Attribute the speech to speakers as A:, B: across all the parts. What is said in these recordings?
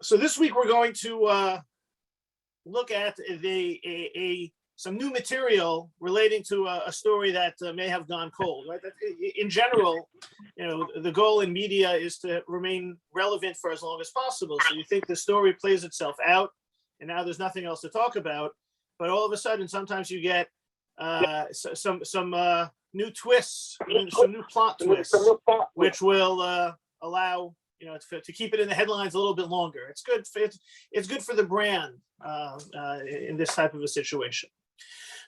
A: So this week we're going to look at some new material relating to a story that may have gone cold. Right? In general, the goal in media is to remain relevant for as long as possible. So you think the story plays itself out, and now there's nothing else to talk about. But all of a sudden, sometimes you get some new twists, some new plot twists, which will allow to keep it in the headlines a little bit longer. It's good for the brand in this type of a situation.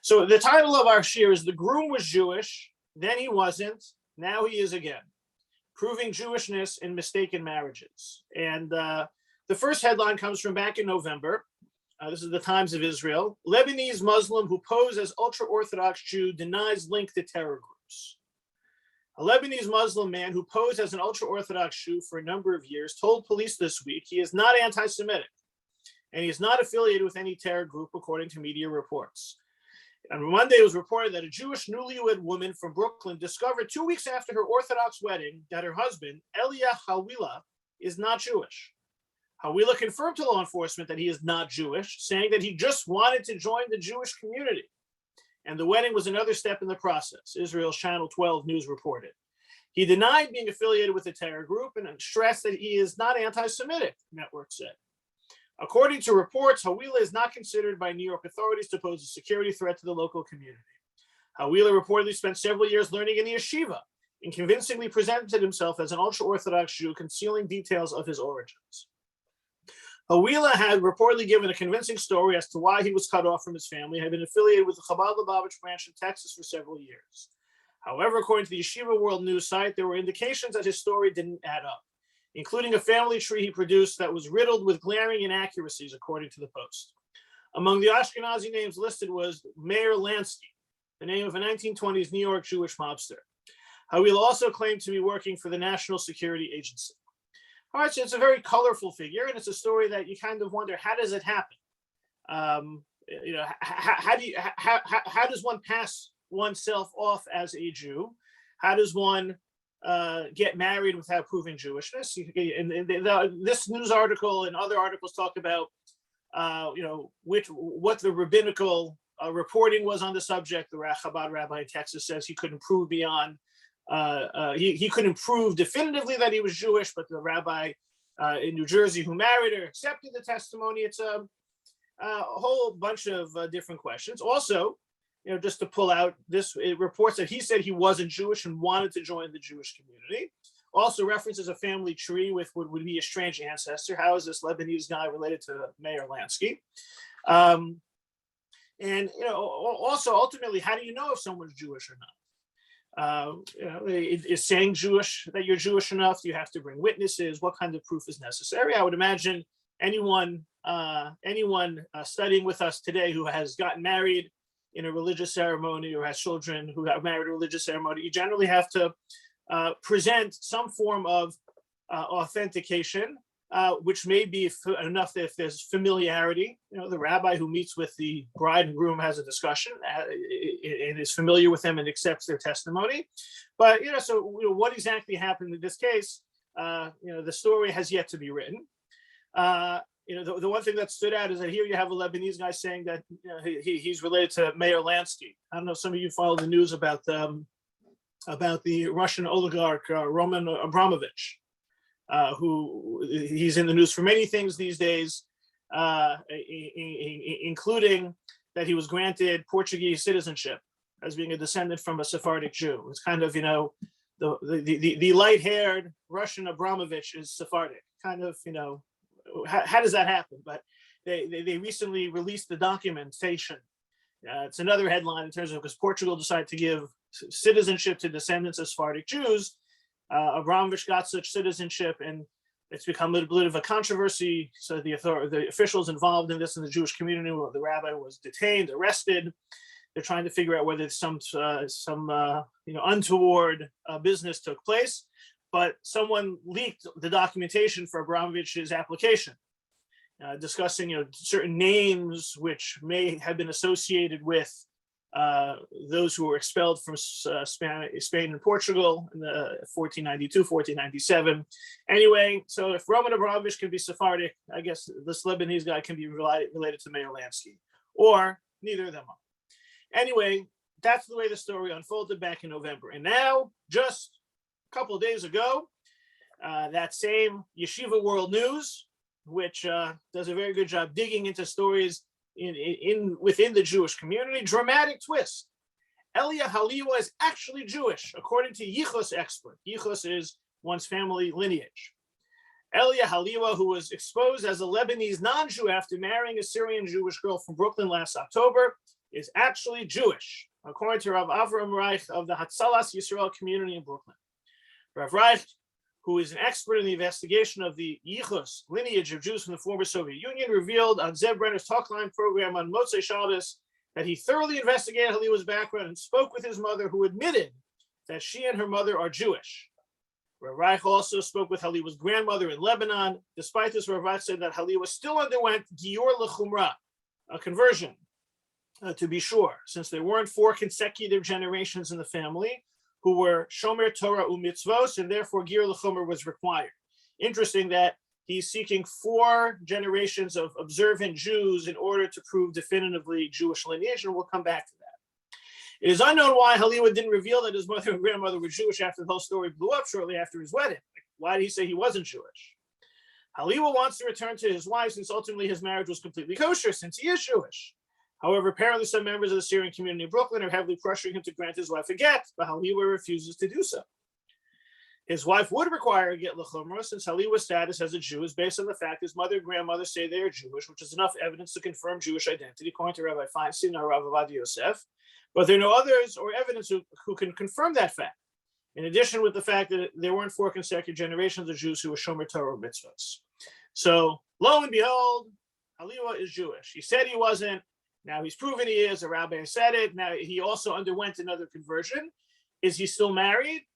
A: So the title of our shir is "The Groom Was Jewish, then he wasn't, now he is again: Proving Jewishness in Mistaken Marriages." And the first headline comes from back in November. This is the Times of Israel. Lebanese Muslim who posed as ultra-Orthodox Jew denies link to terror groups. A Lebanese Muslim man who posed as an ultra-Orthodox Jew for a number of years told police this week he is not anti-Semitic and he is not affiliated with any terror group, according to media reports. On Monday, it was reported that a Jewish newlywed woman from Brooklyn discovered 2 weeks after her Orthodox wedding that her husband, Elia Hawila, is not Jewish. Hawila confirmed to law enforcement that he is not Jewish, saying that he just wanted to join the Jewish community. And the wedding was another step in the process, Israel's Channel 12 News reported. He denied being affiliated with a terror group and stressed that he is not anti-Semitic, the network said. According to reports, Hawila is not considered by New York authorities to pose a security threat to the local community. Hawila reportedly spent several years learning in the yeshiva and convincingly presented himself as an ultra-Orthodox Jew, concealing details of his origins. Hawila had reportedly given a convincing story as to why he was cut off from his family, had been affiliated with the Chabad Lubavitch branch in Texas for several years. However, according to the Yeshiva World News site, there were indications that his story didn't add up, including a family tree he produced that was riddled with glaring inaccuracies, according to the Post. Among the Ashkenazi names listed was Meir Lansky, the name of a 1920s New York Jewish mobster. Hawila also claimed to be working for the National Security Agency. All right, so it's a very colorful figure, and it's a story that you kind of wonder, how does it happen? How does one pass oneself off as a Jew? How does one get married without proving Jewishness? And this news article and other articles talk about, what the rabbinical reporting was on the subject. The Chabad rabbi in Texas says he couldn't prove beyond. He couldn't prove definitively that he was Jewish, but the rabbi in New Jersey who married her accepted the testimony. It's a whole bunch of different questions. Also, just to pull out this, it reports that he said he wasn't Jewish and wanted to join the Jewish community. Also references a family tree with what would be a strange ancestor. How is this Lebanese guy related to Meir Lansky? And also ultimately, how do you know if someone's Jewish or not? Is saying Jewish that you're Jewish enough? Do you have to bring witnesses? What kind of proof is necessary? I would imagine anyone studying with us today who has gotten married in a religious ceremony or has children who have married a religious ceremony, you generally have to present some form of authentication, which may be enough if there's familiarity. The rabbi who meets with the bride and groom has a discussion and is familiar with them and accepts their testimony. But so what exactly happened in this case? The story has yet to be written. The one thing that stood out is that here you have a Lebanese guy saying that he's related to Meir Lansky. I don't know if some of you follow the news about the Russian oligarch Roman Abramovich. Who he's in the news for many things these days, including that he was granted Portuguese citizenship as being a descendant from a Sephardic Jew. It's kind of, the light-haired Russian Abramovich is Sephardic. Kind of, how does that happen? But they recently released the documentation. It's another headline in terms of, because Portugal decided to give citizenship to descendants of Sephardic Jews. Abramovich got such citizenship, and it's become a little bit of a controversy. So the officials involved in this in the Jewish community, the rabbi was detained, arrested. They're trying to figure out whether some untoward business took place. But someone leaked the documentation for Abramovich's application, discussing certain names which may have been associated with those who were expelled from Spain and Portugal in the 1492, 1497. Anyway, so if Roman Abramovich can be Sephardic, I guess this Lebanese guy can be related to Meir Lansky, or neither of them are. Anyway, that's the way the story unfolded back in November. And now, just a couple of days ago, that same Yeshiva World News, which does a very good job digging into stories within the Jewish community, dramatic twist. Elia Haliwa is actually Jewish, according to Yichus expert. Yichus is one's family lineage. Elia Haliwa, who was exposed as a Lebanese non-Jew after marrying a Syrian Jewish girl from Brooklyn last October, is actually Jewish, according to Rav Avram Reich of the Hatzalas Yisrael community in Brooklyn. Rav Reich, who is an expert in the investigation of the Yichus lineage of Jews from the former Soviet Union, revealed on Zeb Brenner's Talkline program on Motzei Shabbos that he thoroughly investigated Haliwa's background and spoke with his mother, who admitted that she and her mother are Jewish. Rav Reich also spoke with Haliwa's grandmother in Lebanon. Despite this, Rav Reich said that Haliwa still underwent Gior L'Chumra, a conversion, to be sure, since there weren't 4 consecutive generations in the family who were Shomer Torah u'mitzvos, and therefore Gior L'Chumra was required. Interesting that he's seeking 4 generations of observant Jews in order to prove definitively Jewish lineage, and we'll come back to that. It is unknown why Haliwa didn't reveal that his mother and grandmother were Jewish after the whole story blew up shortly after his wedding. Why did he say he wasn't Jewish? Haliwa wants to return to his wife since ultimately his marriage was completely kosher, since he is Jewish. However, apparently some members of the Syrian community in Brooklyn are heavily pressuring him to grant his wife a get, but Haliwa refuses to do so. His wife would require a get l'chumra, since Haliwa's status as a Jew is based on the fact his mother and grandmother say they are Jewish, which is enough evidence to confirm Jewish identity, according to Rabbi Feinstein or Rav Avad Yosef. But there are no others or evidence who can confirm that fact. In addition, with the fact that there weren't 4 consecutive generations of Jews who were Shomer Torah mitzvahs. So, lo and behold, Haliwa is Jewish. He said he wasn't. Now he's proven he is. A rabbi said it. Now he also underwent another conversion. Is he still married?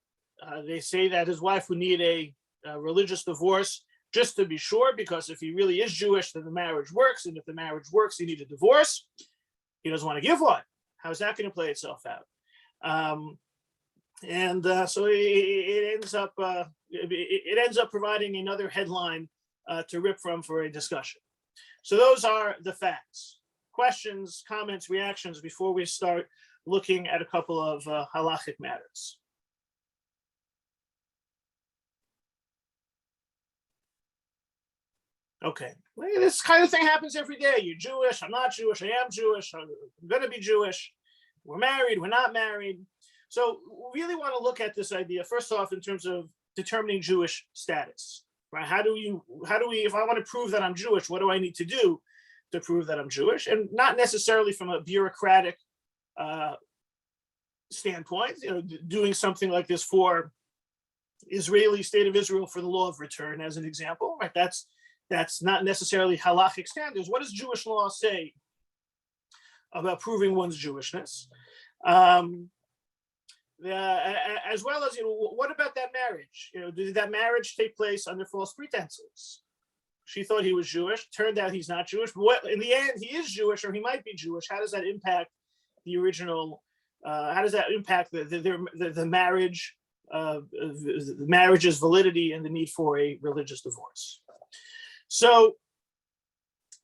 A: They say that his wife would need a religious divorce just to be sure, because if he really is Jewish, then the marriage works. And if the marriage works, he needs a divorce. He doesn't want to give one. How's that going to play itself out? So it ends up providing another headline to rip from for a discussion. So those are the facts. Questions, comments, reactions before we start looking at a couple of halachic matters. Okay, this kind of thing happens every day. You're Jewish, I'm not Jewish, I am Jewish, I'm going to be Jewish. We're married, we're not married. So we really want to look at this idea, first off, in terms of determining Jewish status, right? How do we, if I want to prove that I'm Jewish, what do I need to do to prove that I'm Jewish? And not necessarily from a bureaucratic standpoint, doing something like this for Israeli State of Israel for the law of return as an example, right? That's not necessarily halachic standards. What does Jewish law say about proving one's Jewishness? As well as, what about that marriage? Did that marriage take place under false pretenses? She thought he was Jewish. Turned out he's not Jewish. But in the end, he is Jewish, or he might be Jewish. How does that impact the original? How does that impact the marriage, the marriage's validity, and the need for a religious divorce? So,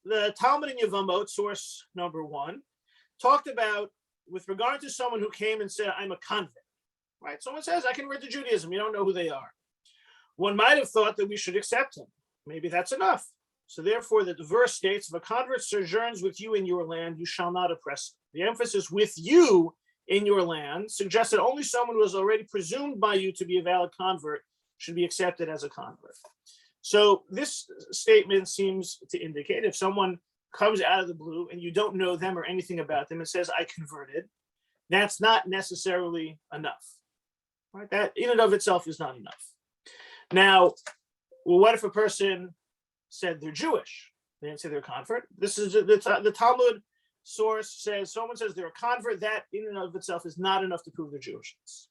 A: the Talmud in Yevamot, source number 1, talked about, with regard to someone who came and said, "I'm a convert." Right? Someone says, "I convert to Judaism." You don't know who they are. One might have thought that we should accept him. Maybe that's enough. So therefore, the verse states, "If a convert sojourns with you in your land, you shall not oppress him." The emphasis "with you in your land" suggests that only someone who is already presumed by you to be a valid convert should be accepted as a convert. So this statement seems to indicate if someone comes out of the blue and you don't know them or anything about them and says, "I converted," that's not necessarily enough. Right? That in and of itself is not enough. Now, well, what if a person said they're Jewish? They didn't say they're a convert. This is the Talmud source says, someone says they're a convert, that in and of itself is not enough to prove their Jewishness.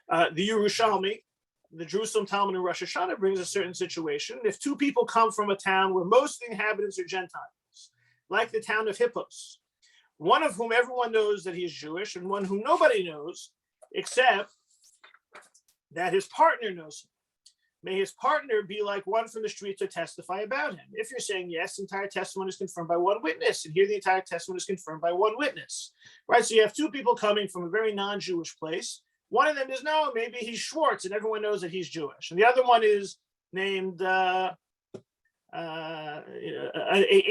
A: The Yerushalmi, the Jerusalem Talmud in Rosh Hashanah, brings a certain situation. If 2 people come from a town where most of the inhabitants are Gentiles, like the town of Hippos, one of whom everyone knows that he is Jewish, and one whom nobody knows, except that his partner knows him. May his partner be like one from the street to testify about him. If you're saying yes, the entire testimony is confirmed by one witness, and here the entire testimony is confirmed by one witness, right? So you have two people coming from a very non-Jewish place. One of them is, no, maybe he's Schwartz, and everyone knows that he's Jewish. And the other one is named a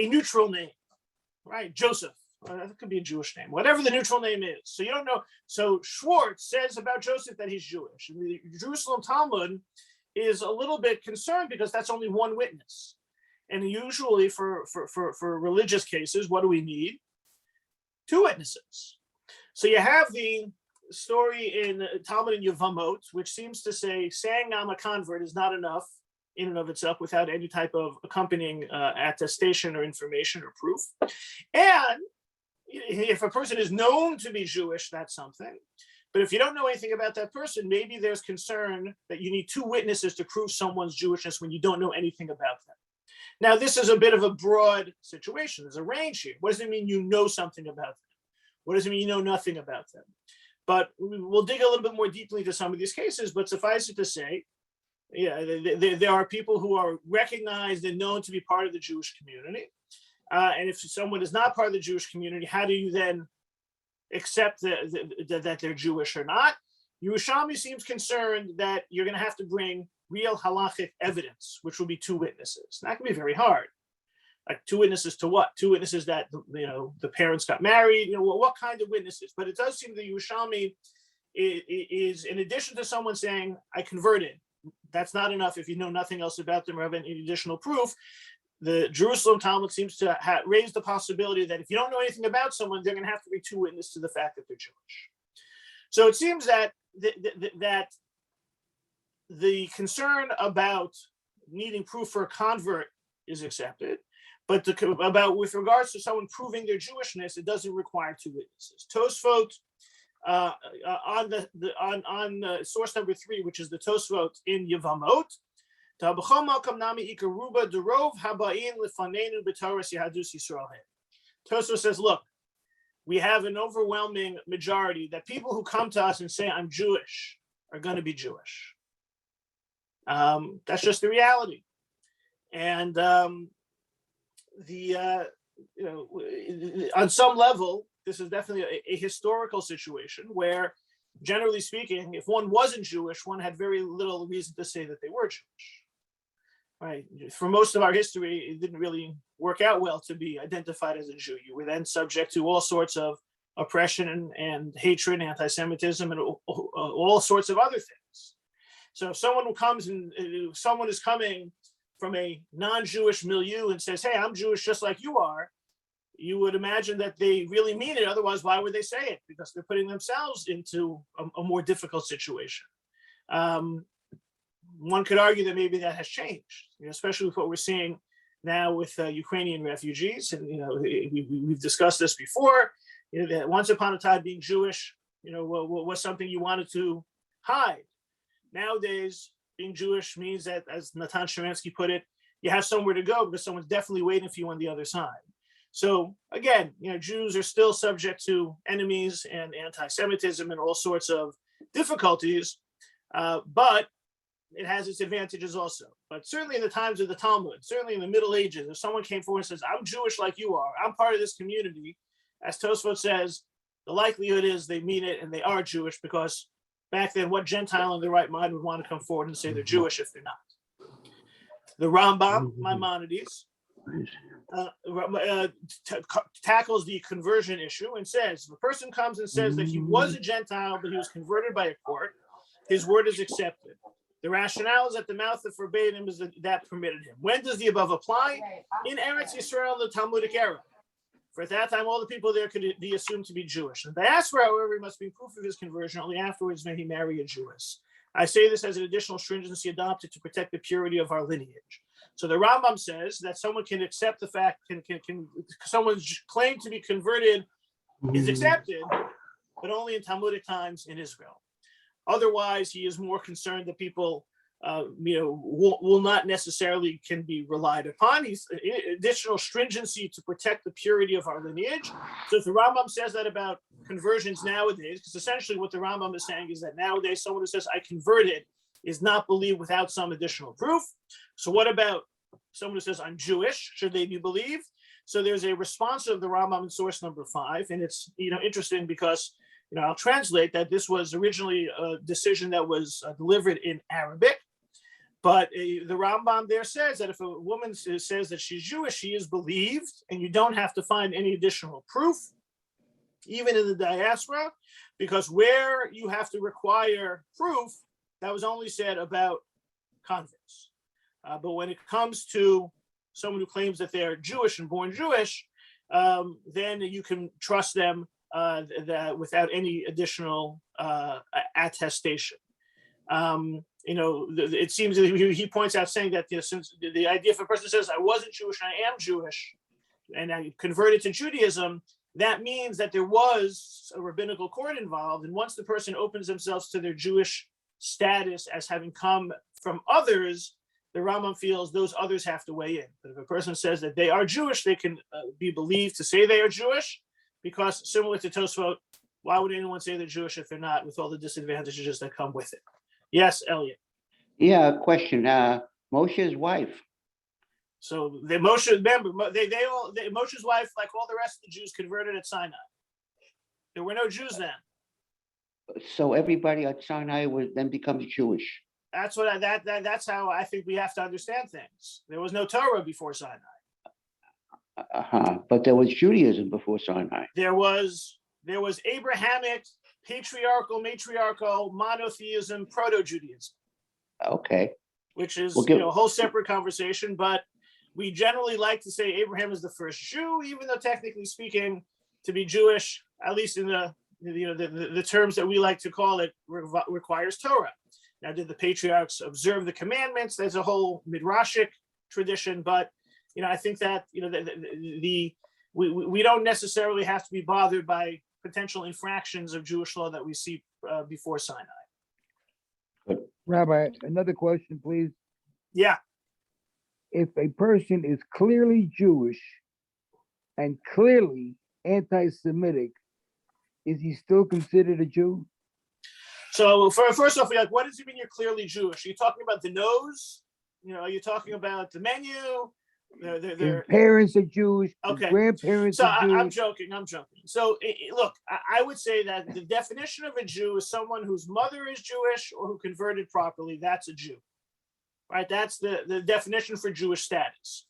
A: neutral name, right? Joseph. That could be a Jewish name, whatever the neutral name is. So you don't know. So Schwartz says about Joseph that he's Jewish. And the Jerusalem Talmud is a little bit concerned because that's only one witness. And usually for religious cases, what do we need? Two witnesses. So you have the story in Talmud in Yevamot, which seems to say saying I'm a convert is not enough in and of itself without any type of accompanying attestation or information or proof. And if a person is known to be Jewish, that's something. But if you don't know anything about that person, maybe there's concern that you need two witnesses to prove someone's Jewishness when you don't know anything about them. Now, this is a bit of a broad situation. There's a range here. What does it mean you know something about them? What does it mean you know nothing about them? But we'll dig a little bit more deeply into some of these cases, but suffice it to say, yeah, there are people who are recognized and known to be part of the Jewish community. And if someone is not part of the Jewish community, how do you then accept that they're Jewish or not? Yerushalmi seems concerned that you're going to have to bring real halachic evidence, which will be two witnesses. That can be very hard. Like two witnesses to what? Two witnesses that the parents got married. What kind of witnesses? But it does seem that Yerushalmi is, in addition to someone saying I converted, that's not enough if you know nothing else about them or have any additional proof. The Jerusalem Talmud seems to raise the possibility that if you don't know anything about someone, they're going to have to be two witnesses to the fact that they're Jewish. So it seems that that the concern about needing proof for a convert is accepted, but about with regards to someone proving their Jewishness, it doesn't require two witnesses. Tosfot on source number 3, which is the Tosfot in Yevamot. Tosfot says, look, we have an overwhelming majority that people who come to us and say I'm Jewish are going to be Jewish. That's just the reality. And on some level, this is definitely a historical situation where, generally speaking, if one wasn't Jewish, one had very little reason to say that they were Jewish. Right. For most of our history, it didn't really work out well to be identified as a Jew. You were then subject to all sorts of oppression and hatred, anti-Semitism, and all sorts of other things. So if someone someone is coming from a non-Jewish milieu and says, hey, I'm Jewish just like you are, you would imagine that they really mean it. Otherwise, why would they say it? Because they're putting themselves into a more difficult situation. One could argue that maybe that has changed, especially with what we're seeing now with Ukrainian refugees. And we've discussed this before. That once upon a time, being Jewish, was something you wanted to hide. Nowadays, being Jewish means that, as Natan Sharansky put it, you have somewhere to go because someone's definitely waiting for you on the other side. So again, Jews are still subject to enemies and anti-Semitism and all sorts of difficulties, but it has its advantages also. But certainly in the times of the Talmud, certainly in the Middle Ages, if someone came forward and says, I'm Jewish like you are, I'm part of this community, as Tosfot says, the likelihood is they mean it and they are Jewish, because back then, what Gentile in their right mind would want to come forward and say they're Jewish if they're not? The Rambam, Maimonides, tackles the conversion issue and says, if a person comes and says that he was a Gentile, but he was converted by a court, his word is accepted. The rationale is that the mouth that forbade him is that permitted him. When does the above apply? In Eretz Yisrael, the Talmudic era. For at that time, all the people there could be assumed to be Jewish. In the diaspora, however, it must be proof of his conversion. Only afterwards may he marry a Jewess. I say this as an additional stringency adopted to protect the purity of our lineage. So the Rambam says that someone can accept the fact, someone's claim to be converted is accepted, but only in Talmudic times in Israel. Otherwise, he is more concerned that people will not necessarily can be relied upon. He's additional stringency to protect the purity of our lineage. So if the Rambam says that about conversions nowadays, because essentially what the Rambam is saying is that nowadays someone who says I converted is not believed without some additional proof. So what about someone who says I'm Jewish? Should they be believed? So there's a response of the Rambam in source number 5, and it's interesting because I'll translate that this was originally a decision that was delivered in Arabic, but the Rambam there says that if a woman says that she's Jewish, she is believed, and you don't have to find any additional proof, even in the diaspora, because where you have to require proof, that was only said about converts. But when it comes to someone who claims that they're Jewish and born Jewish, then you can trust them that without any additional attestation. It seems that he points out saying that since the idea if a person says I wasn't Jewish, I am Jewish, and I converted to Judaism, that means that there was a rabbinical court involved, and once the person opens themselves to their Jewish status as having come from others, the Rambam feels those others have to weigh in. But if a person says that they are Jewish, they can be believed to say they are Jewish, because similar to Tosfot, why would anyone say they're Jewish if they're not, with all the disadvantages that come with it? Yes, Elliot.
B: Yeah, question. Moshe's wife.
A: So Moshe, remember, Moshe's wife, like all the rest of the Jews, converted at Sinai. There were no Jews then.
B: So everybody at Sinai then becomes Jewish.
A: That's that's how I think we have to understand things. There was no Torah before Sinai.
B: But there was Judaism before Sinai.
A: There was Abrahamic, matriarchal, monotheism, proto-Judaism.
B: Okay.
A: Which is a whole separate conversation, but we generally like to say Abraham is the first Jew, even though technically speaking, to be Jewish, at least in the terms that we like to call it, requires Torah. Now, did the patriarchs observe the commandments? There's a whole midrashic tradition, but I think that we don't necessarily have to be bothered by potential infractions of Jewish law that we see before Sinai.
B: Good.
C: Rabbi, another question, please.
A: Yeah.
C: If a person is clearly Jewish and clearly anti-Semitic, is he still considered a Jew?
A: So first off, what does it mean you're clearly Jewish? Are you talking about the nose? Are you talking about the menu?
C: His parents are Jewish.
A: Okay.
C: His grandparents are Jewish.
A: I'm joking. So look, I would say that the definition of a Jew is someone whose mother is Jewish or who converted properly. That's a Jew, right? That's the definition for Jewish status.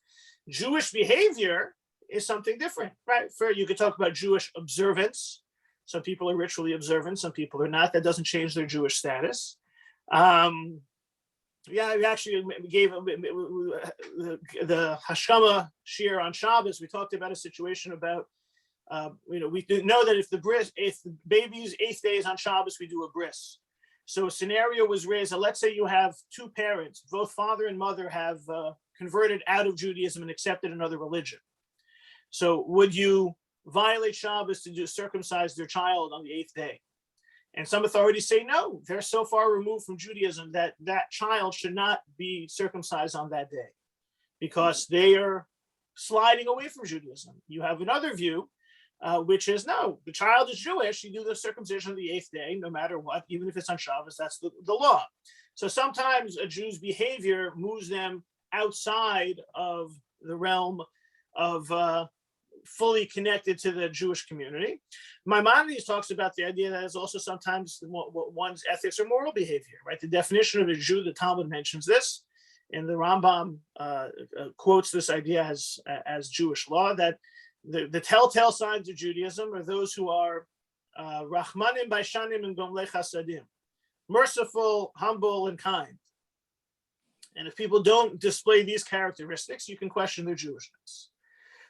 A: Jewish behavior is something different, right? You could talk about Jewish observance. Some people are ritually observant, some people are not. That doesn't change their Jewish status. We actually gave the Hashkama Shir on Shabbos. We talked about a situation about, we know that if the baby's 8th day is on Shabbos, we do a bris. So a scenario was raised, let's say you have two parents, both father and mother have converted out of Judaism and accepted another religion. So would you violate Shabbos to circumcise their child on the 8th day? And some authorities say, no, they're so far removed from Judaism that that child should not be circumcised on that day because they are sliding away from Judaism. You have another view, which is, no, the child is Jewish. You do the circumcision on the 8th day, no matter what, even if it's on Shabbos, that's the law. So sometimes a Jew's behavior moves them outside of the realm of fully connected to the Jewish community. Maimonides talks about the idea that it's also sometimes one's ethics or moral behavior, right? The definition of a Jew, the Talmud mentions this, and the Rambam quotes this idea as Jewish law, that the telltale signs of Judaism are those who are Rachmanim, Baishanim, and Gomlei Chasadim, merciful, humble, and kind. And if people don't display these characteristics, you can question their Jewishness.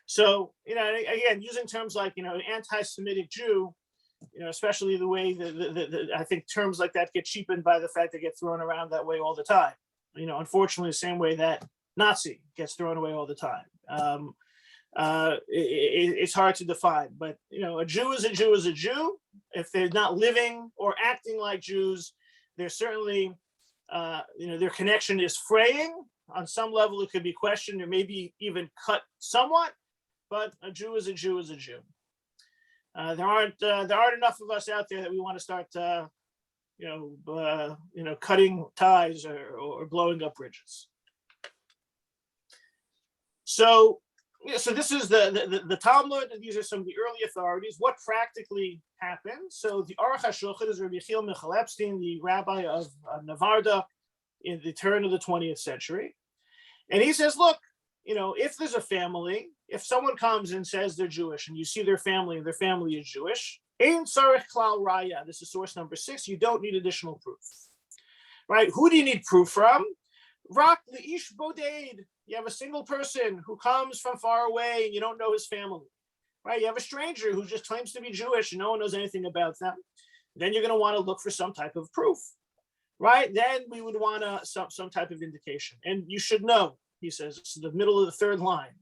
A: So, again, using terms like, an anti-Semitic Jew, especially the way I think terms like that get cheapened by the fact they get thrown around that way all the time. Unfortunately, the same way that Nazi gets thrown away all the time. It's hard to define, but, a Jew is a Jew is a Jew. If they're not living or acting like Jews, they're certainly their connection is fraying. On some level, it could be questioned or maybe even cut somewhat, but a Jew is a Jew is a Jew. There aren't enough of us out there that we want to start, cutting ties or blowing up bridges. So this is the Talmud. These are some of the early authorities. What practically happened? So the Aruch HaShulchan is Rabbi Yechiel Michal Epstein, the rabbi of Navarda in the turn of the 20th century. And he says, look, if there's a family, if someone comes and says they're Jewish and you see their family and their family is Jewish, Ein Tzarich Klal Raya, this is source number 6, you don't need additional proof. Right? Who do you need proof from? Rak Leish Boded. You have a single person who comes from far away and you don't know his family. Right? You have a stranger who just claims to be Jewish and no one knows anything about them. Then you're going to want to look for some type of proof. Right? Then we would want some type of indication. And you should know, he says, it's the middle of the third line,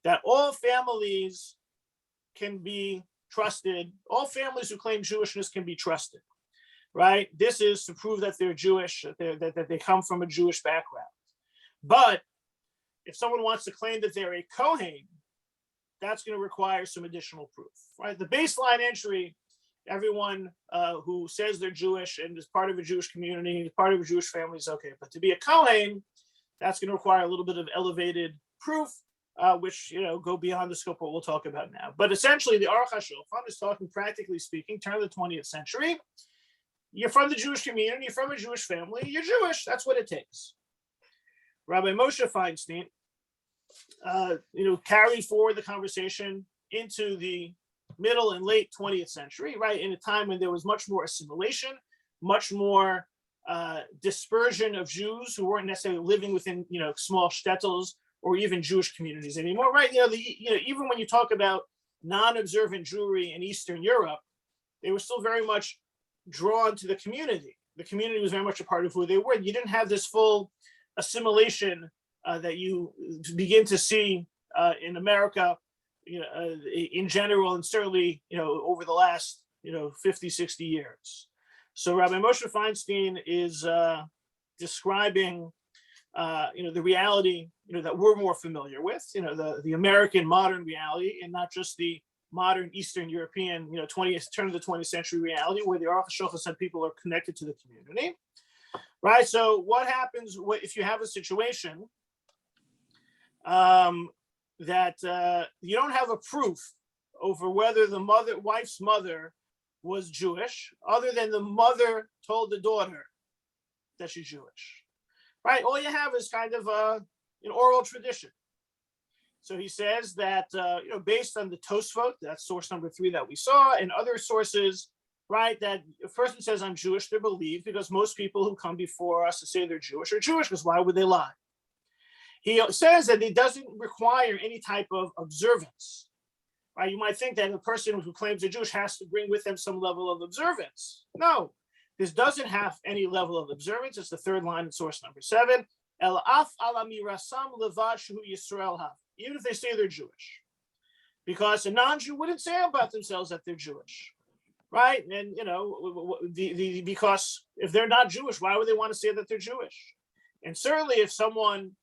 A: that all families can be trusted. All families who claim Jewishness can be trusted. Right? This is to prove that they're Jewish, that they come from a Jewish background. But if someone wants to claim that they're a Kohen, that's going to require some additional proof. Right? The baseline entry, everyone who says they're Jewish and is part of a Jewish community, part of a Jewish family is okay. But to be a Kohen, that's going to require a little bit of elevated proof, which go beyond the scope of what we'll talk about now. But essentially, the Aruch HaShulchan is talking, practically speaking, turn of the 20th century. You're from the Jewish community, you're from a Jewish family, you're Jewish. That's what it takes. Rabbi Moshe Feinstein, carried forward the conversation into the middle and late 20th century, right? In a time when there was much more assimilation, much more dispersion of Jews who weren't necessarily living within, small shtetls or even Jewish communities anymore, right? Even when you talk about non-observant Jewry in Eastern Europe, they were still very much drawn to the community. The community was very much a part of who they were. You didn't have this full assimilation that you begin to see in America, in general, and certainly, over the last, 50, 60 years. So Rabbi Moshe Feinstein is describing, the reality, that we're more familiar with, the American modern reality, and not just the modern Eastern European, turn of the 20th century reality, where the Aruch HaShulchan said people are connected to the community, right? So what happens if you have a situation that you don't have a proof over whether the wife's mother was Jewish, other than the mother told the daughter that she's Jewish, right? All you have is kind of an oral tradition. So he says that, based on the Tosfot, that's source number 3 that we saw, and other sources, right, that a person says, I'm Jewish, they're believed, because most people who come before us to say they're Jewish are Jewish, because why would they lie? He says that it doesn't require any type of observance, right? You might think that a person who claims they're Jewish has to bring with them some level of observance. No, this doesn't have any level of observance. It's the third line in source number 7. El af ala mirasam levad shehu Yisrael hav. Even if they say they're Jewish, because a non-Jew wouldn't say about themselves that they're Jewish, right? And because if they're not Jewish, why would they want to say that they're Jewish? And certainly, if someone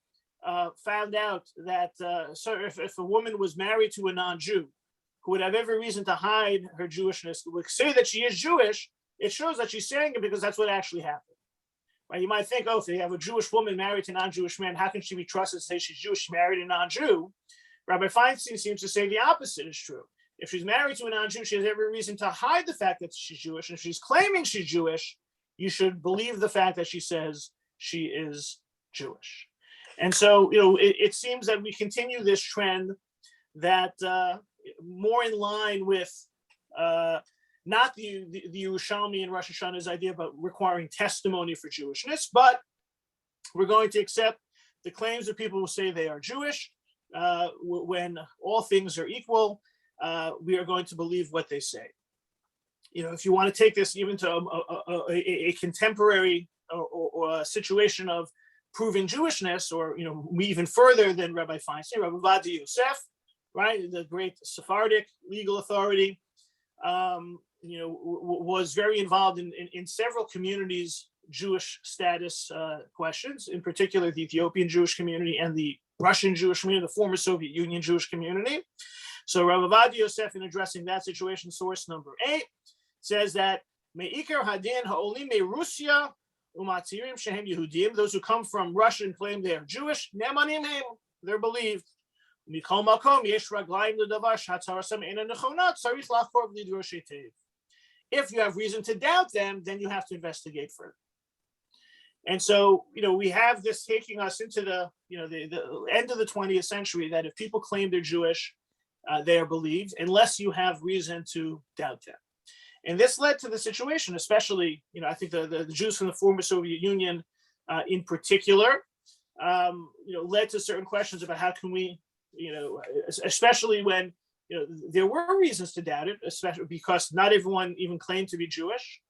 A: found out that if a woman was married to a non-Jew who would have every reason to hide her Jewishness, would say that she is Jewish, it shows that she's saying it because that's what actually happened. Right? You might think, if they have a Jewish woman married to a non-Jewish man, how can she be trusted to say she's Jewish? She married a non-Jew. Rabbi Feinstein seems to say the opposite is true. If she's married to a non-Jew, she has every reason to hide the fact that she's Jewish. And if she's claiming she's Jewish, you should believe the fact that she says she is Jewish. And so, it seems that we continue this trend that more in line with not the Yerushalmi and Rosh Hashanah's idea about requiring testimony for Jewishness, but we're going to accept the claims of people who say they are Jewish. When all things are equal, we are going to believe what they say. If you want to take this even to a contemporary or a situation of proving Jewishness, or even further than Rabbi Feinstein, Rabbi Vadi Yosef, right, the great Sephardic legal authority, was very involved in several communities Jewish status questions, in particular the Ethiopian Jewish community and the Russian Jewish community, the former Soviet Union Jewish community. So Rabbi Ovadia Yosef, in addressing that situation, source number 8, says that Me'ikar Hadin Ha'olim Me'Rusia U'Matzirim Shehem Yehudim, those who come from Russia and claim they are Jewish, Ne'manim Hem, they're believed. Mikol Makom Yesh Raglayim L'Davar Shatzarasam Eina Nechona Tzarich Lachkor V'Lidrosh Heitev. If you have reason to doubt them, then you have to investigate further. And so, we have this taking us into the end of the 20th century, that if people claim they're Jewish, they are believed, unless you have reason to doubt them. And this led to the situation, especially, I think the Jews from the former Soviet Union in particular, led to certain questions about how can we, especially when, there were reasons to doubt it, especially because not everyone even claimed to be Jewish.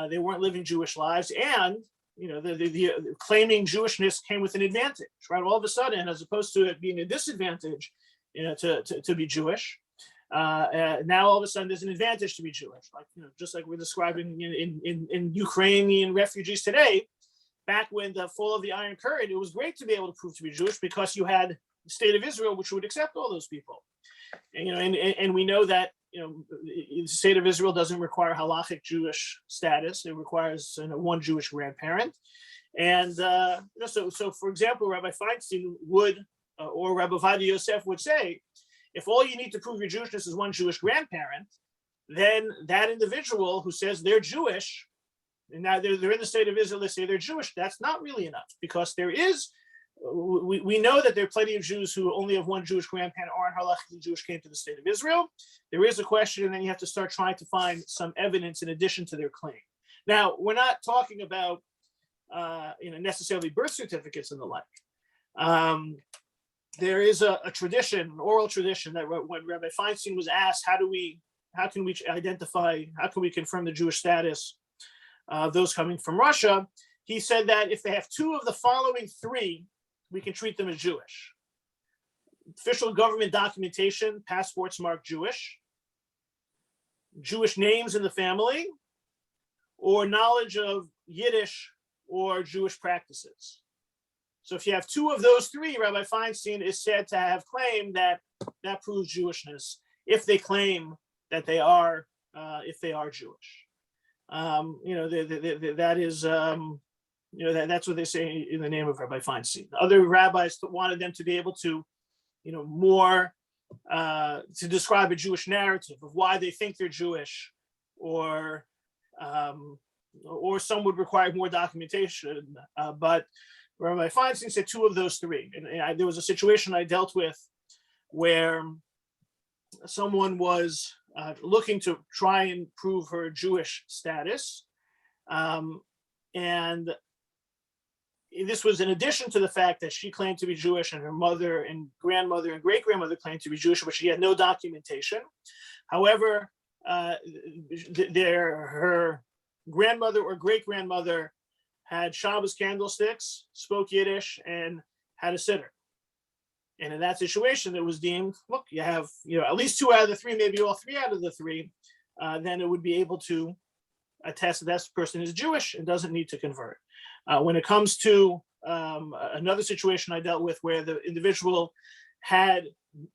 A: They weren't living Jewish lives, and the claiming Jewishness came with an advantage, right? All of a sudden, as opposed to it being a disadvantage, to be Jewish, now all of a sudden there's an advantage to be Jewish, like just like we're describing in Ukrainian refugees today. Back when the fall of the Iron Curtain, it was great to be able to prove to be Jewish because you had the state of Israel, which would accept all those people. And we know that the state of Israel doesn't require halachic Jewish status; it requires one Jewish grandparent. And so for example, Rabbi Feinstein would, or Rabbi Ovadia Yosef would say, if all you need to prove your Jewishness is one Jewish grandparent, then that individual who says they're Jewish, and now they're in the state of Israel, they say they're Jewish, that's not really enough, because we know that there are plenty of Jews who only have one Jewish grandparent, aren't halachically Jewish, came to the state of Israel. There is a question, and then you have to start trying to find some evidence in addition to their claim. Now, we're not talking about necessarily birth certificates and the like. There is a tradition, an oral tradition, that when Rabbi Feinstein was asked, how can we identify, how can we confirm the Jewish status of those coming from Russia? He said that if they have two of the following three, we can treat them as Jewish: official government documentation, passports marked Jewish, Jewish names in the family, or knowledge of Yiddish or Jewish practices. So if you have two of those three, Rabbi Feinstein is said to have claimed that proves Jewishness, if they claim that they are Jewish. That is, that's what they say in the name of Rabbi Feinstein. Other rabbis wanted them to be able to, more to describe a Jewish narrative of why they think they're Jewish, or some would require more documentation. But Rabbi Feinstein said two of those three. And there was a situation I dealt with where someone was looking to try and prove her Jewish status. And this was in addition to the fact that she claimed to be Jewish, and her mother and grandmother and great-grandmother claimed to be Jewish, but she had no documentation. However, her grandmother or great-grandmother had Shabbos candlesticks, spoke Yiddish, and had a siddur. And in that situation, it was deemed, look, you have at least two out of the three, maybe all three out of the three, then it would be able to attest that person is Jewish and doesn't need to convert. When it comes to another situation I dealt with, where the individual had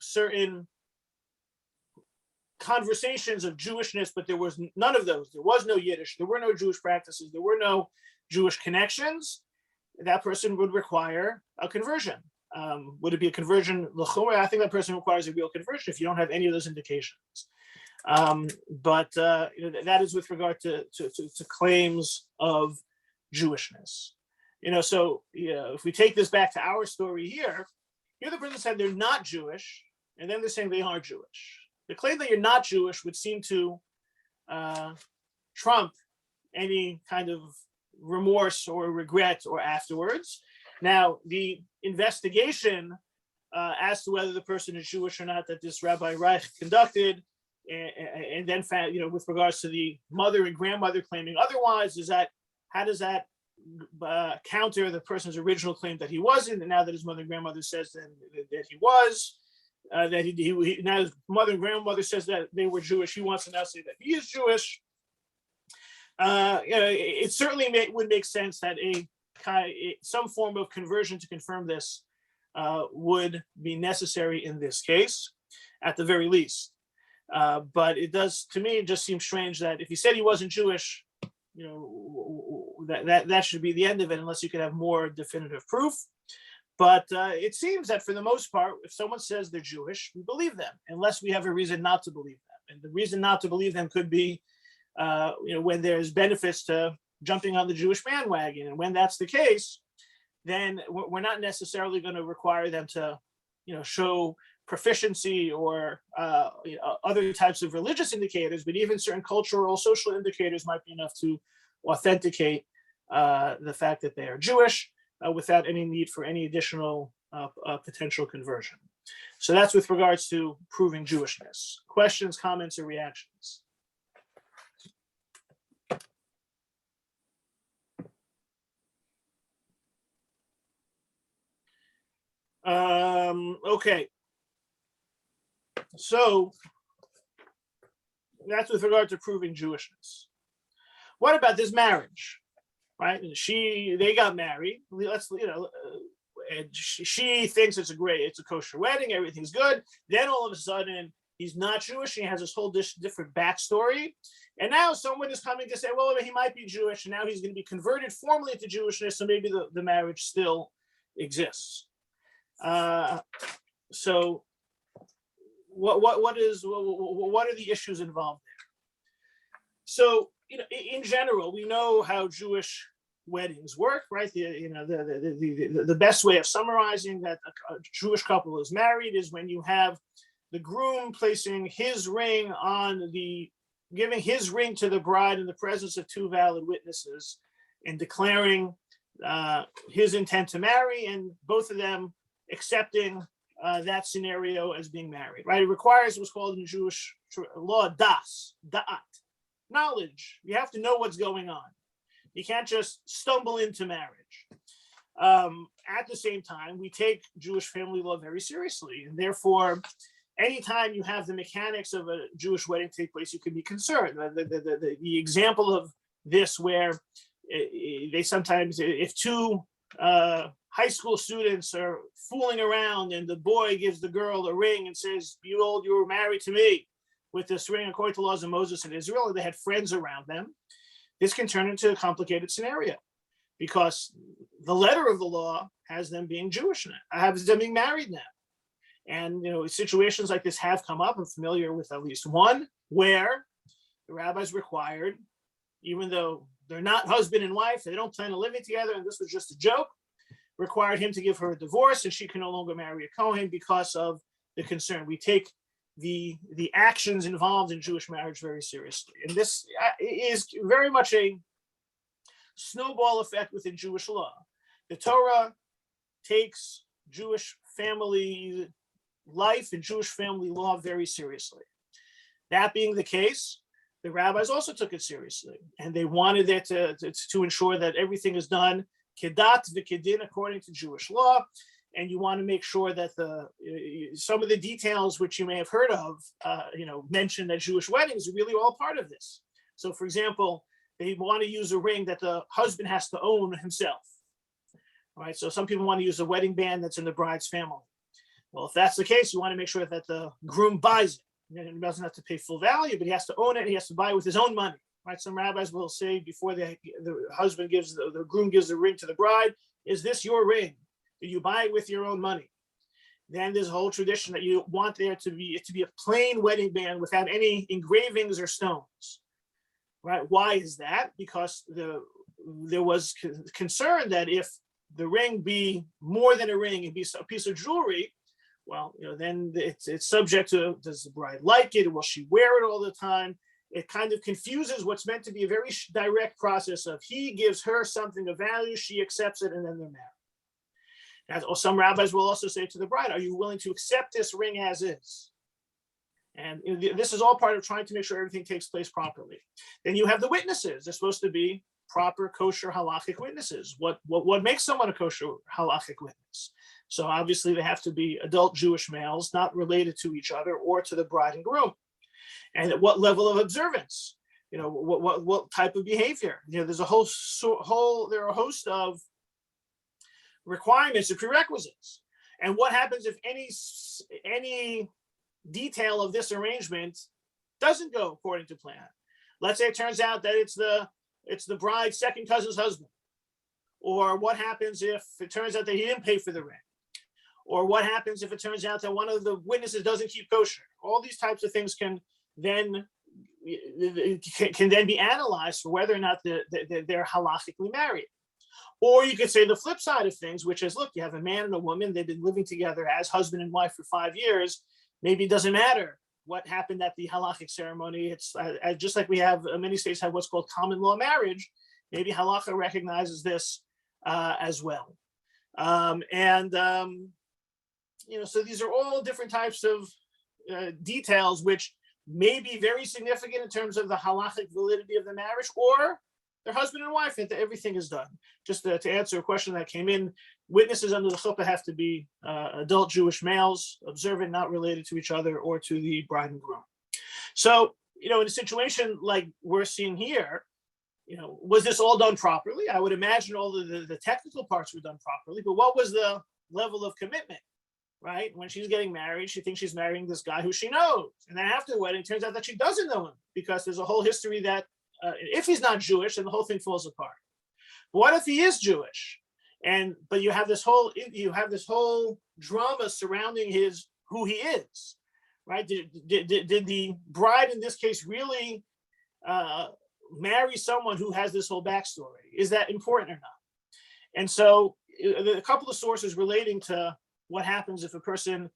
A: certain conversations of Jewishness, but there was none of those. There was no Yiddish. There were no Jewish practices. There were no Jewish connections. That person would require a conversion. Would it be a conversion? I think that person requires a real conversion if you don't have any of those indications. But that is with regard to claims of Jewishness. So if we take this back to our story here the person said they're not Jewish, and then they're saying they are Jewish. The claim that you're not Jewish would seem to trump any kind of remorse or regret or afterwards. Now, the investigation as to whether the person is Jewish or not that this Rabbi Reich conducted, and then found, with regards to the mother and grandmother claiming otherwise, how does that counter the person's original claim that he wasn't, and now that his mother and grandmother says that he was, that he now his mother and grandmother says that they were Jewish, he wants to now say that he is Jewish. It certainly would make sense that some form of conversion to confirm this would be necessary in this case, at the very least. But it does, to me, it just seems strange that if he said he wasn't Jewish, that should be the end of it, unless you could have more definitive proof. But it seems that for the most part, if someone says they're Jewish, we believe them, unless we have a reason not to believe them. And the reason not to believe them could be, when there's benefits to jumping on the Jewish bandwagon. And when that's the case, then we're not necessarily going to require them to, show proficiency or other types of religious indicators, but even certain cultural, social indicators might be enough to authenticate the fact that they are Jewish without any need for any additional potential conversion. So that's with regards to proving Jewishness. Questions, comments, or reactions? Okay. So that's with regard to proving Jewishness. What about this marriage, right? They got married. And she thinks it's a kosher wedding. Everything's good. Then all of a sudden, he's not Jewish. And he has this whole different backstory. And now someone is coming to say, well, he might be Jewish, and now he's going to be converted formally into Jewishness. So maybe the marriage still exists. So what are the issues involved there? So, in general, we know how Jewish weddings work, right? The best way of summarizing that a Jewish couple is married is when you have the groom placing his ring giving his ring to the bride in the presence of two valid witnesses and declaring his intent to marry, and both of them accepting that scenario as being married, right? It requires what's called in Jewish law, da'at, knowledge. You have to know what's going on. You can't just stumble into marriage. At the same time, we take Jewish family law very seriously, and therefore, anytime you have the mechanics of a Jewish wedding take place, you can be concerned. The example of this where they sometimes, if two high school students are fooling around and the boy gives the girl a ring and says, you were married to me with this ring according to laws of Moses in Israel, and they had friends around them, this can turn into a complicated scenario because the letter of the law has them being Jewish now, has them being married now. And situations like this have come up. I'm familiar with at least one where the rabbis required, even though they're not husband and wife, they don't plan on living together, and this was just a joke, required him to give her a divorce, and she can no longer marry a Kohen because of the concern. We take the actions involved in Jewish marriage very seriously. And this is very much a snowball effect within Jewish law. The Torah takes Jewish family life and Jewish family law very seriously. That being the case, the rabbis also took it seriously, and they wanted it to ensure that everything is done kedat v'kedin according to Jewish law. And you want to make sure that some of the details which you may have heard of, mentioned at Jewish weddings are really all part of this. So, for example, they want to use a ring that the husband has to own himself. All right. So some people want to use a wedding band that's in the bride's family. Well, if that's the case, you want to make sure that the groom buys it. And he doesn't have to pay full value, but he has to own it. He has to buy it with his own money. Right? Some rabbis will say before the husband gives the groom gives the ring to the bride, "Is this your ring? Did you buy it with your own money?" Then there's a whole tradition that you want there to be a plain wedding band without any engravings or stones. Right? Why is that? Because there was concern that if the ring be more than a ring and be a piece of jewelry, well, then it's subject to, does the bride like it? Will she wear it all the time? It kind of confuses what's meant to be a very direct process of he gives her something of value, she accepts it, and then they're married. Now, some rabbis will also say to the bride, are you willing to accept this ring as is? And this is all part of trying to make sure everything takes place properly. Then you have the witnesses. They're supposed to be proper kosher halachic witnesses. What makes someone a kosher halachic witness? So obviously they have to be adult Jewish males, not related to each other or to the bride and groom. And at what level of observance? what type of behavior. There's a there are a host of requirements and prerequisites. And what happens if any detail of this arrangement doesn't go according to plan? Let's say it turns out that it's the bride's second cousin's husband. Or what happens if it turns out that he didn't pay for the rent? Or what happens if it turns out that one of the witnesses doesn't keep kosher? All these types of things can then be analyzed for whether or not they're halachically married. Or you could say the flip side of things, which is, look, you have a man and a woman, they've been living together as husband and wife for 5 years. Maybe it doesn't matter what happened at the halachic ceremony. It's just like we have, many states have what's called common law marriage. Maybe halacha recognizes this as well. So these are all different types of details which may be very significant in terms of the halachic validity of the marriage, or they're husband and wife and everything is done. Just to answer a question that came in, witnesses under the chuppah have to be adult Jewish males, observant, not related to each other or to the bride and groom. So, in a situation like we're seeing here, was this all done properly? I would imagine all the technical parts were done properly, but what was the level of commitment, right? When she's getting married, she thinks she's marrying this guy who she knows. And then after the wedding, it turns out that she doesn't know him, because there's a whole history that if he's not Jewish, then the whole thing falls apart. But what if he is Jewish? But you have this whole drama surrounding who he is, right? Did the bride in this case really marry someone who has this whole backstory? Is that important or not? And so a couple of sources relating to what happens if a person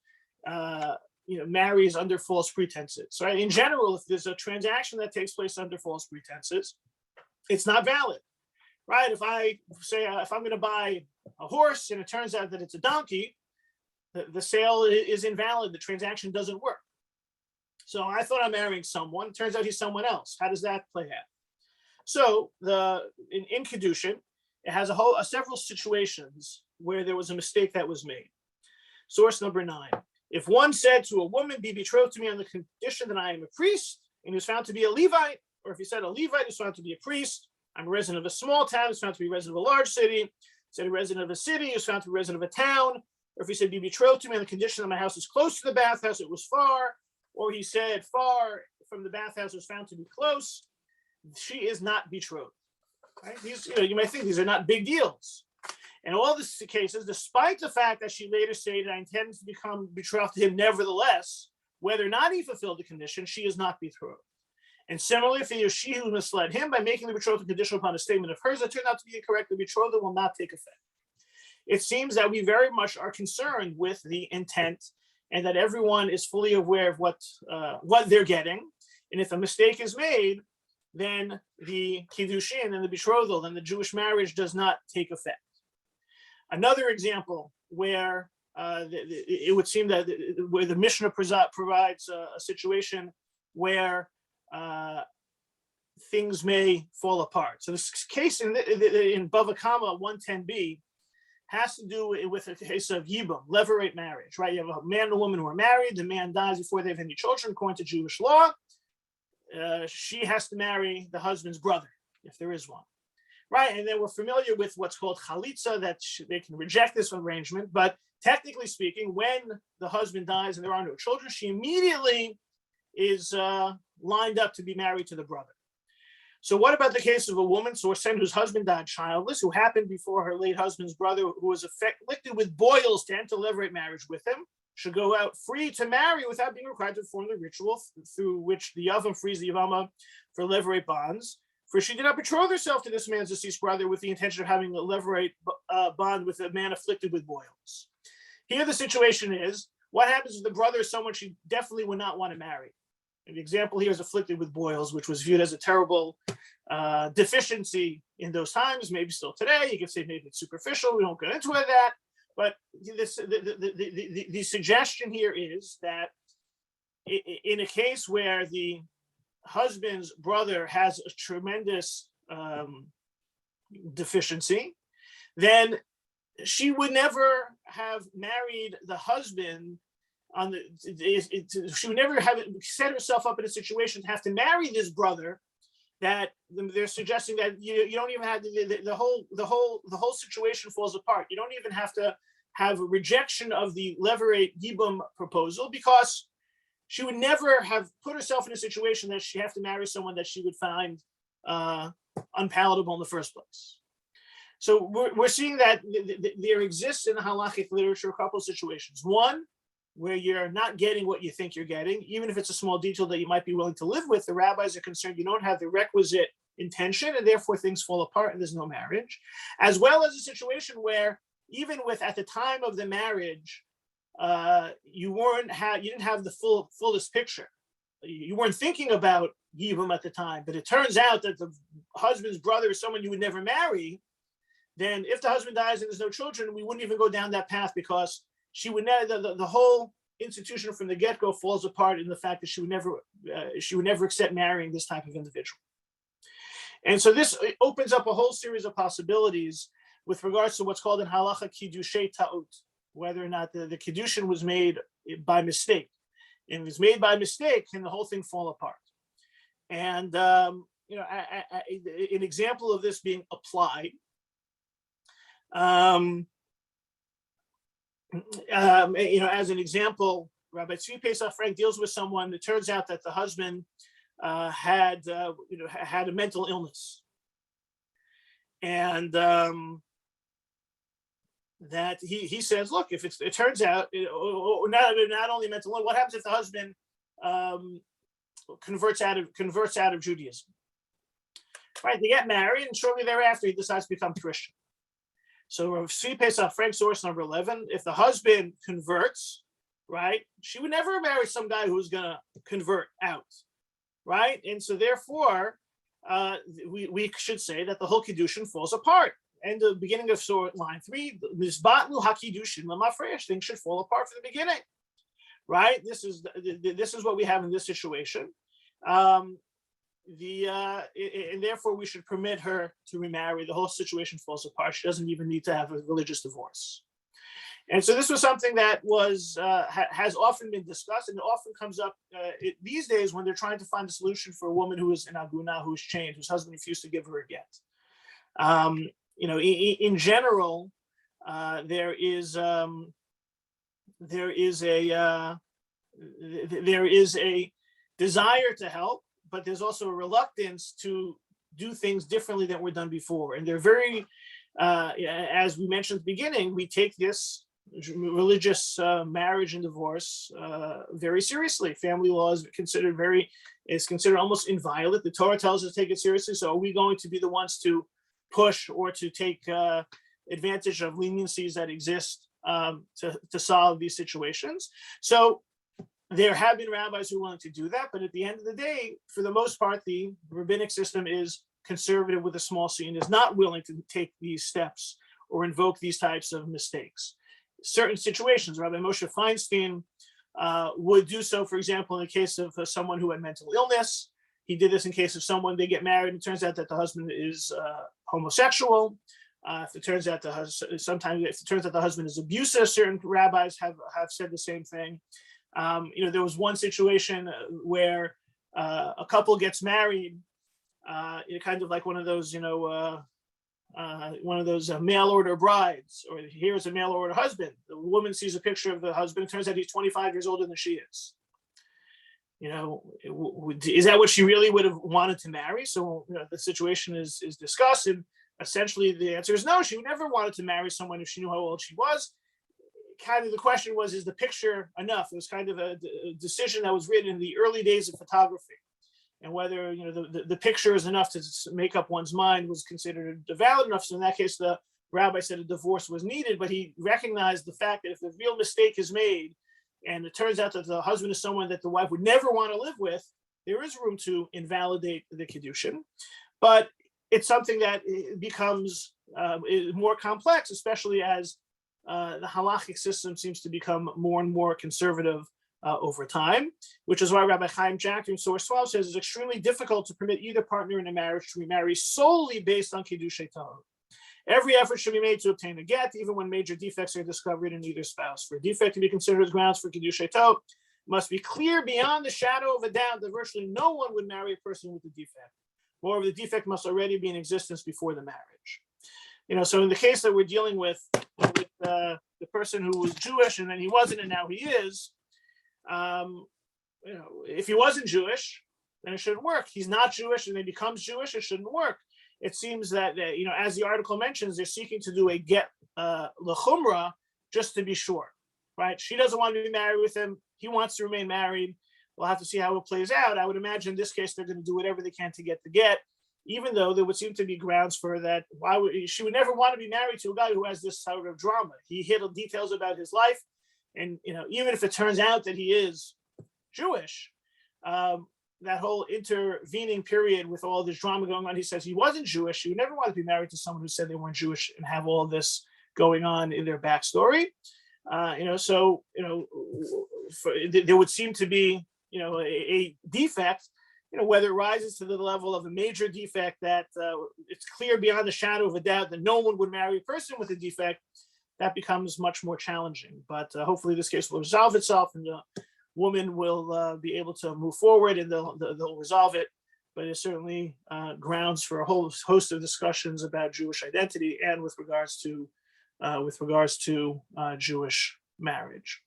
A: marries under false pretenses, right? In general, if there's a transaction that takes place under false pretenses, it's not valid, right? If I say, if I'm going to buy a horse and it turns out that it's a donkey, the sale is invalid. The transaction doesn't work. So I thought I'm marrying someone. It turns out he's someone else. How does that play out? So in Kedushin, it has several situations where there was a mistake that was made. Source number 9. If one said to a woman, be betrothed to me on the condition that I am a priest, and he was found to be a Levite, or if he said a Levite is found to be a priest, I'm a resident of a small town, is found to be a resident of a large city, said a resident of a city is found to be a resident of a town, or if he said be betrothed to me on the condition that my house is close to the bathhouse, it was far, or he said far from the bathhouse was found to be close, she is not betrothed. Right? These, you might think these are not big deals. In all these cases, despite the fact that she later stated, I intend to become betrothed to him nevertheless, whether or not he fulfilled the condition, she is not betrothed. And similarly, if it is she who misled him by making the betrothal conditional upon a statement of hers that turned out to be incorrect, the betrothal will not take effect. It seems that we very much are concerned with the intent and that everyone is fully aware of what they're getting. And if a mistake is made, then the kiddushin and the betrothal and the Jewish marriage does not take effect. Another example where it would seem that where the Mishnah provides a situation where things may fall apart. So this case in Bava Kama 110b has to do with a case of yibum, levirate marriage, right? You have a man and a woman who are married. The man dies before they have any children, according to Jewish law. She has to marry the husband's brother, if there is one. Right, and then we're familiar with what's called chalitza, that they can reject this arrangement. But technically speaking, when the husband dies and there are no children, she immediately is lined up to be married to the brother. So what about the case of a woman, whose husband died childless, who happened before her late husband's brother, who was afflicted with boils to enter levirate marriage with him, should go out free to marry without being required to perform the ritual through which the Yavam frees the Yavama for levirate bonds? For she did not betroth herself to this man's deceased brother with the intention of having a levirate bond with a man afflicted with boils. Here the situation is, what happens if the brother is someone she definitely would not want to marry? And the example here is afflicted with boils, which was viewed as a terrible deficiency in those times, maybe still today. You could say maybe it's superficial, we don't get into that. But the suggestion here is that in a case where the husband's brother has a tremendous deficiency, then she would never have married the husband she would never have set herself up in a situation to have to marry this brother that they're suggesting that you don't even have the whole situation falls apart. You don't even have to have a rejection of the levirate yibum proposal, because she would never have put herself in a situation that she have to marry someone that she would find unpalatable in the first place. So we're seeing that there exists in the halachic literature a couple of situations. One, where you're not getting what you think you're getting, even if it's a small detail that you might be willing to live with. The rabbis are concerned you don't have the requisite intention, and therefore things fall apart and there's no marriage. As well as a situation where even with at the time of the marriage, you didn't have the fullest picture. You weren't thinking about yibum at the time, but it turns out that the husband's brother is someone you would never marry. Then if the husband dies and there's no children, we wouldn't even go down that path, because she would never, the whole institution from the get-go falls apart in the fact that she would never accept marrying this type of individual. And so this opens up a whole series of possibilities with regards to what's called in halacha kiddushay ta'ut, whether or not the kiddushin was made by mistake. And if it's made by mistake, can the whole thing fall apart? And an example of this being applied, as an example, Rabbi Tzvi Pesach Frank deals with someone. It turns out that the husband had a mental illness, and that he says, look, if it turns out not only mental illness, what happens if the husband converts out of Judaism? Right, they get married, and shortly thereafter he decides to become Christian. So Rav Tzvi Pesach Frank, source number 11, if the husband converts, right, she would never marry some guy who's going to convert out, right? And so therefore, we should say that the whole Kiddushin falls apart. And the beginning of line 3, Mizbatlu HaKiddushin Lamafresh, things should fall apart from the beginning, right? This is what we have in this situation. And therefore we should permit her to remarry. The whole situation falls apart. She doesn't even need to have a religious divorce. And so this was something that was has often been discussed, and it often comes up these days when they're trying to find a solution for a woman who is in aguna, who is chained, whose husband refused to give her a get. In general, there is a desire to help, but there's also a reluctance to do things differently than were done before. And they're very, as we mentioned at the beginning, we take this religious marriage and divorce very seriously. Family law is considered almost inviolate. The Torah tells us to take it seriously. So are we going to be the ones to push or to take advantage of leniencies that exist to solve these situations? So there have been rabbis who are willing to do that, but at the end of the day, for the most part, the rabbinic system is conservative with a small c and is not willing to take these steps or invoke these types of mistakes. Certain situations, Rabbi Moshe Feinstein would do so, for example, in the case of someone who had mental illness. He did this in case of someone, they get married, and it turns out that the husband is homosexual. If it turns out the husband is abusive, certain rabbis have said the same thing. There was one situation where a couple gets married, kind of like one of those mail order brides, or here's a mail order husband. The woman sees a picture of the husband. It turns out he's 25 years older than she is. Is that what she really would have wanted to marry? So the situation is discussed, and essentially the answer is no. She would never wanted to marry someone if she knew how old she was. Kind of the question was, is the picture enough? It was kind of a decision that was written in the early days of photography, and whether the picture is enough to make up one's mind was considered valid enough. So in that case, the rabbi said a divorce was needed, but he recognized the fact that if the real mistake is made, and it turns out that the husband is someone that the wife would never want to live with, there is room to invalidate the kiddushin. But it's something that becomes more complex, especially as the halachic system seems to become more and more conservative over time, which is why Rabbi Chaim Jack in source 12 says it's extremely difficult to permit either partner in a marriage to remarry solely based on kiddushay ta'ut. Every effort should be made to obtain a get, even when major defects are discovered in either spouse. For a defect to be considered as grounds for kiddushay ta'ut, must be clear beyond the shadow of a doubt that virtually no one would marry a person with a defect. Moreover, the defect must already be in existence before the marriage. So in the case that we're dealing with the person who was Jewish and then he wasn't and now he is, if he wasn't Jewish, then it shouldn't work. He's not Jewish and then becomes Jewish, it shouldn't work. It seems that, as the article mentions, they're seeking to do a get l'chumra just to be sure, right? She doesn't want to be married with him. He wants to remain married. We'll have to see how it plays out. I would imagine in this case, they're going to do whatever they can to get the get, even though there would seem to be grounds for that. She would never want to be married to a guy who has this sort of drama. He hid details about his life. And, even if it turns out that he is Jewish, that whole intervening period with all this drama going on, he says he wasn't Jewish. He would never want to be married to someone who said they weren't Jewish and have all this going on in their backstory. There would seem to be, a defect, whether it rises to the level of a major defect that it's clear beyond the shadow of a doubt that no one would marry a person with a defect, that becomes much more challenging. But hopefully this case will resolve itself and the woman will be able to move forward and they'll resolve it. But it's certainly grounds for a whole host of discussions about Jewish identity and with regards to Jewish marriage.